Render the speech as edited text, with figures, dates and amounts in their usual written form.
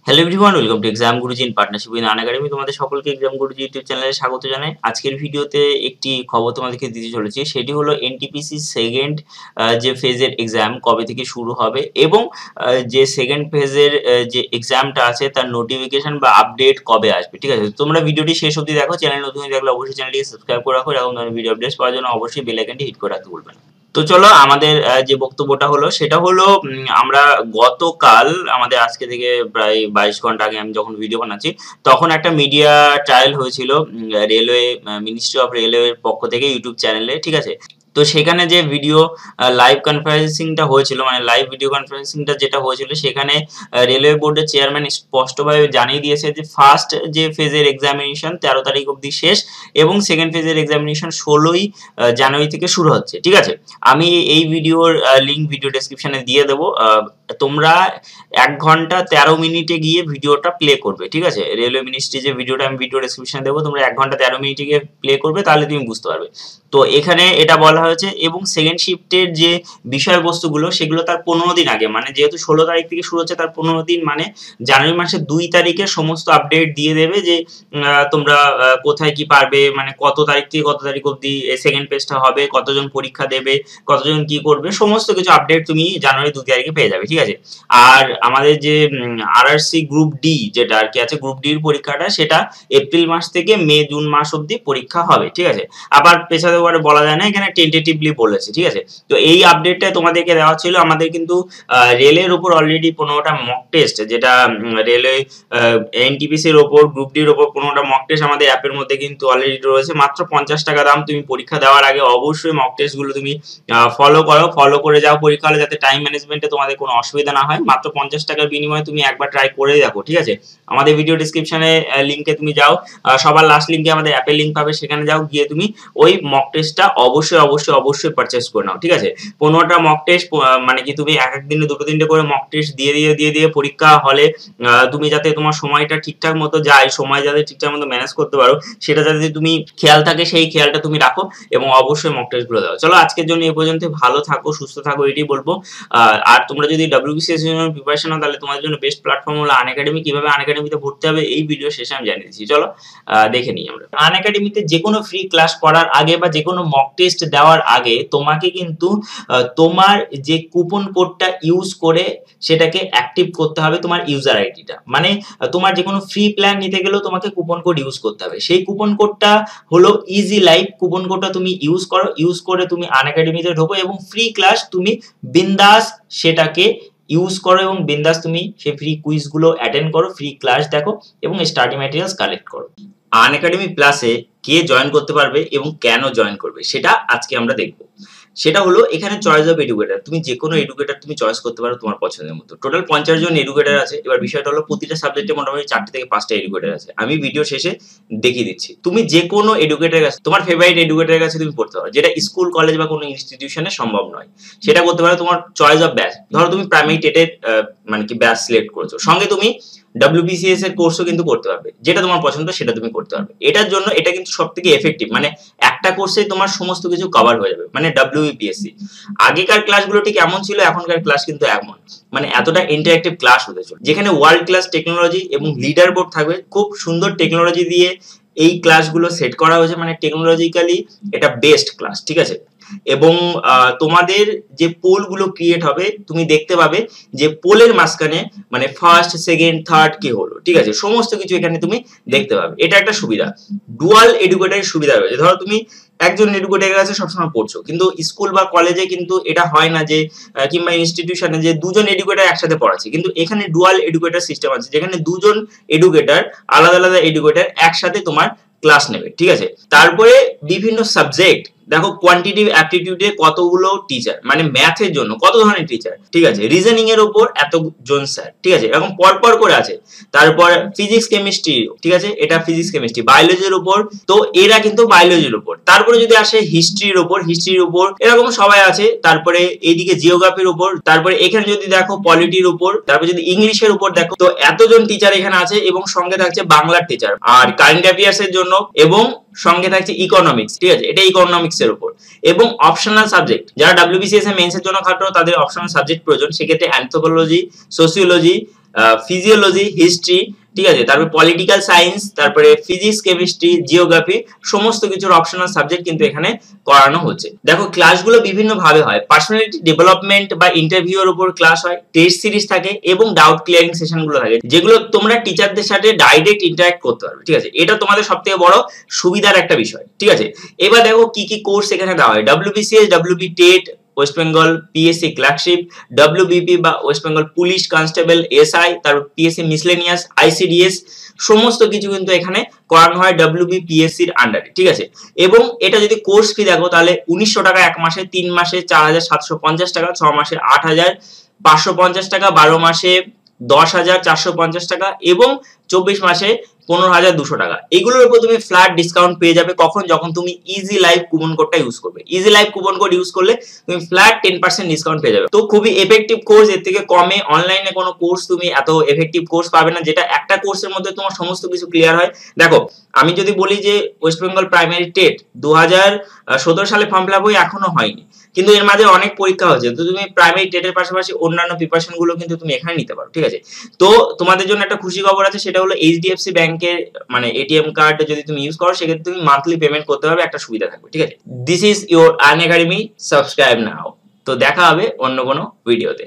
Hello everyone, welcome to exam Guruji in partnership with Unacademy. তোমাদের সকলকে exam গুরুজি YouTube চ্যানেলে স্বাগত জানাই। আজকের ভিডিওতে একটি খবর তোমাদেরকে দিতে চলেছি, সেটি হলো এনটিপিসি সেকেন্ড যে ফেজের এক্সাম কবে থেকে শুরু হবে এবং যে সেকেন্ড ফেজের যে এক্সামটা আছে তার নোটিফিকেশন বা আপডেট কবে আসবে। ঠিক আছে, তোমরা ভিডিওটি শেষ অবধি দেখো। চ্যানেল নতুন হয়ে থাকলে অবশ্যই চ্যানেলটিকে সাবস্ক্রাইব করে রাখো, এরকম ধরনের ভিডিও আপডেটস পাওয়ার জন্য অবশ্যই বেল আইকনটি হিট করে রাখতে ভুলবে না। তো চলো, আমাদের যে বক্তব্যটা হলো সেটা হলো আমরা গতকাল, আমাদের আজকে থেকে প্রায় 22 ঘন্টা আগে আমি যখন ভিডিও বানাচ্ছি তখন একটা মিডিয়া ট্রায়াল হয়েছিল রেলওয়ে মিনিস্ট্রি অফ রেলওয়ের পক্ষ থেকে ইউটিউব চ্যানেলে। ঠিক আছে, তো সেখানে যে ভিডিও লাইভ কনফারেন্সিংটা হয়েছিল, মানে লাইভ ভিডিও কনফারেন্সিংটা যেটা হয়েছিল, সেখানে রেলওয়ে বোর্ডের চেয়ারম্যান স্পষ্টভাবে জানিয়ে দিয়েছে যে ফার্স্ট যে ফেজের এক্সামিনেশন 13 তারিখ অবধি শেষ এবং সেকেন্ড ফেজের এক্সামিনেশন 16ই জানুয়ারি থেকে শুরু হচ্ছে। ঠিক আছে, আমি এই ভিডিওর লিঙ্ক ভিডিও ডেসক্রিপশনে দিয়ে দেবো। তোমরা 1 ঘন্টা 13 মিনিটে গিয়ে ভিডিওটা প্লে করবে। ঠিক আছে, রেলওয়ে মিনিস্ট্রি যে ভিডিওটা আমি ভিডিও ডেসক্রিপশনে দেবো, তোমরা 1 ঘন্টা 13 মিনিটে গিয়ে প্লে করবে, তাহলে তুমি বুঝতে পারবে। তো এখানে এটা বলা হয়েছে এবং সেকেন্ড শিফটের যে বিষয়বস্তুগুলো সেগুলো তার 15 দিন আগে, মানে যেহেতু 16 তারিখ থেকে শুরু হচ্ছে, তার 15 দিন মানে জানুয়ারি মাসের 2 তারিখে সমস্ত আপডেট দিয়ে দেবে যে তোমরা কোথায় কি পারবে, মানে কত তারিখ থেকে কত তারিখ অবধি সেকেন্ড পেজটা হবে, কতজন পরীক্ষা দেবে, কতজন কি করবে, সমস্ত কিছু আপডেট তুমি জানুয়ারি 2 তারিখে পেয়ে যাবে। ঠিক আছে, আর আমাদের যে আরআরসি গ্রুপ ডি যেটা আর কি আছে, গ্রুপ ডির পরীক্ষাটা সেটা এপ্রিল মাস থেকে মে জুন মাস অবধি পরীক্ষা হবে। ঠিক আছে, আবার পেছাতে পারে বলা যায় না, এখানে টেন্টেটিভলি বলেছে। ঠিক আছে, তো এই আপডেটটা তোমাদেরকে দেওয়া ছিল। আমাদের কিন্তু রেলের উপর অলরেডি 15টা মক টেস্ট, যেটা রেলওয়ে এনটিপিসির ওপর গ্রুপ ডির ওপর 15টা মক টেস্ট আমাদের অ্যাপের মধ্যে কিন্তু অলরেডি রয়েছে। মাত্র 50 টাকা দাম। তুমি পরীক্ষা দেওয়ার আগে অবশ্যই মক টেস্ট গুলো তুমি ফলো করে যাও পরীক্ষা হলে, যাতে টাইম ম্যানেজমেন্টে তোমাদের কোনো অসুবিধা না হয়। মাত্র 50 টাকার বিনিময়ে তুমি একবার ট্রাই করে দেখো। ঠিক আছে, আমাদের ভিডিও ডিসক্রিপশনে লিঙ্কে তুমি যাও, সবার লাস্ট লিঙ্কে আমাদের অ্যাপের লিঙ্ক পাবে, সেখানে যাও, গিয়ে তুমি ওই মক টেস্টটা অবশ্যই পারচেজ করে নাও। ঠিক আছে, 15টা মক টেস্ট, মানে কি তুমি এক দিনে 2-3টে করে মক টেস্ট দিয়ে পরীক্ষা হলে তুমি যাতে তোমার সময়টা ঠিকঠাক মতো যায়, সময় যাতে ঠিকঠাক মতো ম্যানেজ করতে পারো, সেটা যাতে তুমি খেয়াল থাকে, সেই খেয়ালটা তুমি রাখো এবং অবশ্যই মক টেস্ট গুলো দাও। চলো, আজকের জন্য এই পর্যন্ত। ভালো থাকো, সুস্থ থাকো, এটাই বলবো। আর তোমরা যদি WBCS এর জন্য প্রিপারেশন নাও, তাহলে তোমাদের জন্য বেস্ট প্ল্যাটফর্ম হলো আনএকাডেমি। কিভাবে আনএকাডেমিতে ভর্তি হবে এই ভিডিও শেষে আমি জানিয়ে দিচ্ছি। চলো দেখে নিই আমরা। আনএকাডেমিতে যে কোনো ফ্রি ক্লাস করার আগে বা যে কোনো মক টেস্ট দেওয়ার আগে তোমাকে কিন্তু তোমার যে কুপন কোডটা ইউজ করে সেটাকে অ্যাক্টিভ করতে হবে, তোমার ইউজার আইডিটা। মানে তোমার যে কোনো ফ্রি প্ল্যান নিতে গেলেও তোমাকে কুপন কোড ইউজ করতে হবে। সেই কুপন কোডটা হলো ইজি লাইফ। কুপন কোডটা তুমি ইউজ করো, ইউজ করে তুমি আনএকাডেমিতে ঢোকো এবং ফ্রি ক্লাস তুমি বিন্দাস সেটাকে ইউজ করো এবং বিন্দাস তুমি সেই ফ্রি কুইজগুলো অ্যাটেন্ড করো, ফ্রি ক্লাস দেখো এবং স্টাডি ম্যাটেরিয়ালস কালেক্ট করো। আনএকাডেমি প্লাসে কে জয়েন করতে পারবে এবং কেন জয়েন করবে সেটা আজকে আমরা দেখবো। সেটা হলো এখানে চয়েস অফ এডুকেটর। তুমি যে কোনো এডুকেটর তুমি চয়েস করতে পারো তোমার পছন্দের মতো। টোটাল 50 জন এডুকেটর আছে। এবার বিষয়টা হলো প্রতিটা সাবজেক্টে মোটামুটি 4 থেকে 5টা এডুকেটর আছে। আমি ভিডিও শেষে দেখিয়ে দিচ্ছি। তুমি যে কোনো এডুকেটরের কাছে, তোমার ফেভারিট এডুকেটরের কাছে তুমি পড়তে পারো, যেটা স্কুল কলেজ বা কোনো ইনস্টিটিউশনে সম্ভব নয়। সেটা করতে পারো তোমার চয়েস অফ ব্যাচ। ধরো তুমি প্রাইমারি টেটের মানে কি ব্যাচ সিলেক্ট করেছো, সঙ্গে তুমি WBCS এর কোর্সও কিন্তু করতে পারবে। যেটা তোমার পছন্দ সেটা তুমি করতে পারবে। এটার জন্য এটা কিন্তু সবথেকে এফেক্টিভ, মানে একটা কোর্সে তোমার সমস্ত কিছু কভার হয়ে যাবে, মানে WBPSC। আগেকার ক্লাসগুলো ঠিক এমন ছিল, এখনকার ক্লাস কিন্তু এমন, মানে এতটা ইন্টারঅ্যাক্টিভ ক্লাস হতে চলে, যেখানে ওয়ার্ল্ড ক্লাস টেকনোলজি এবং লিডার বোর্ড থাকবে। খুব সুন্দর টেকনোলজি দিয়ে এই ক্লাসগুলো সেট করা হয়েছে, মানে টেকনোলজিক্যালি এটা বেস্ট ক্লাস। ঠিক আছে, এবং তোমাদের যে পোলগুলো ক্রিয়েট হবে, তুমি দেখতে পাবে যে পোলের মাঝখানে মানে ফার্স্ট, সেকেন্ড, থার্ড কে হলো। ঠিক আছে, সমস্ত কিছু এখানে তুমি দেখতে পাবে। এটা একটা সুবিধা। ডুয়াল এডুকেটরের সুবিধা রয়েছে। ধরো তুমি একজন এডুকেটরের কাছে সবসময় পড়ছো, কিন্তু স্কুল বা কলেজে কিন্তু এটা হয় না যে, কিংবা ইনস্টিটিউশনে যে দুজন এডুকেটর একসাথে পড়াচ্ছে, কিন্তু এখানে ডুয়াল এডুকেটর সিস্টেম আছে, যেখানে দুজন এডুকেটর, আলাদা এডুকেটর একসাথে তোমার ক্লাস নেবে। ঠিক আছে, তারপরে বিভিন্ন সাবজেক্ট দেখো, কোয়ান্টিটিভ অ্যাপটিটিউডে কতগুলো টিচার, মানে ম্যাথের জন্য কত ধরনের টিচার। ঠিক আছে, রিজনিং এর উপর এতজন স্যার। ঠিক আছে, এরকম পরপর করে আছে। তারপর ফিজিক্স কেমিস্ট্রি, ঠিক আছে, এটা ফিজিক্স কেমিস্ট্রি। বায়োলজির উপর তো এরা কিন্তু বায়োলজির উপর। তারপরে যদি আসে হিস্ট্রির উপর এরকম সবাই আছে। তারপরে এইদিকে জিওগ্রাফির উপর, তারপরে এখানে যদি দেখো পলিটির উপর, তারপরে যদি ইংলিশের উপর দেখো, তো এতজন টিচার এখানে আছে এবং সঙ্গে থাকছে বাংলার টিচার আর কারেন্ট অ্যাফেয়ার্স এর জন্য, এবং সঙ্গে থাকছে ইকোনমিক্স। ঠিক আছে, এটা ইকোনমিক্স এর উপর, এবং অপশনাল সাবজেক্ট। যারা WBCS এ মেন্স এর জন্য খাটো তাদের অপশনাল সাবজেক্ট প্রয়োজন, সেক্ষেত্রে অ্যানথ্রোপোলজি, সোসিওলজি, ফিজিওলজি, হিস্ট্রি, ঠিক আছে, তারপরে পলিটিক্যাল সায়েন্স, তারপরে ফিজিক্স, কেমিস্ট্রি, জিওগ্রাফি, সমস্ত কিছুর অপশনাল সাবজেক্ট কিন্তু এখানে করানো হচ্ছে। দেখো ক্লাসগুলো বিভিন্ন ভাবে হয়, পার্সোনালিটি ডেভেলপমেন্ট বা ইন্টারভিউ এর উপর ক্লাস হয়, টেস্ট সিরিজ থাকে এবং ডাউট ক্লিয়ারিং সেশন গুলো থাকে, যেগুলো তোমরা টিচারদের সাথে ডাইরেক্ট ইন্টারঅ্যাক্ট করতে পারবে, ঠিক আছে, এটা তোমাদের সবথেকে বড় সুবিধার একটা বিষয়, ঠিক আছে। এবার দেখো কি কি কোর্স এখানে দেওয়া হয়, WBCS, WB TET, West Bengal PSC clerkship, WBP বা West Bengal police constable, SI, তারপর পিএসসি মিসলেনিয়াস, আইসিডিএস, সমস্ত কিছু কিন্তু এখানে করানো হয় ডব্লিউবিপিএসসি এর আন্ডারে, ঠিক আছে। এবং এটা যদি কোর্স ফি দেখো তাহলে 1900 টাকা এক মাসে, 3 মাসে 4750 টাকা, 6 মাসে 8550 টাকা, 12 মাসে 10,450 টাকা এবং 24 মাসে 15,200 টাকা। এগুলোর উপর তুমি ফ্ল্যাট ডিসকাউন্ট পেয়ে যাবে কখন, যখন তুমি ইজি লাইভ কুপন কোডটা ইউজ করবে। Easy live coupon code use করলে তুমি ফ্ল্যাট 10% ডিসকাউন্ট পেয়ে যাবে। তো খুবই এফেক্টিভ কোর্স, এর থেকে কমে অনলাইনে কোনো কোর্স তুমি এত এফেক্টিভ কোর্স পাবে না, যেটা একটা কোর্সের মধ্যে তোমার সমস্ত কিছু ক্লিয়ার হয়। দেখো আমি যদি বলি যে ওয়েস্ট বেঙ্গল প্রাইমারি টেট 2017 সালে ফর্ম ফিল আপ হয়ে এখনো হয়নি, কিন্তু এর মাঝে অনেক পরীক্ষা হচ্ছে, তো তুমি প্রাইমারি টেটের পাশাপাশি অন্যান্য প্রিপারেশন গুলো কিন্তু তুমি এখানে নিতে পারো, ঠিক আছে। তো তোমাদের জন্য একটা খুশি খবর আছে, সেটা হলো এইচডিএফসি ব্যাংকের মানে এটিএম কার্ড যদি তুমি ইউজ করো সেক্ষেত্রে তুমি মান্থলি পেমেন্ট করতে পারবে, একটা সুবিধা থাকবে, ঠিক আছে। This is your Earn Academy, subscribe now. তো দেখা হবে অন্য কোনো ভিডিওতে।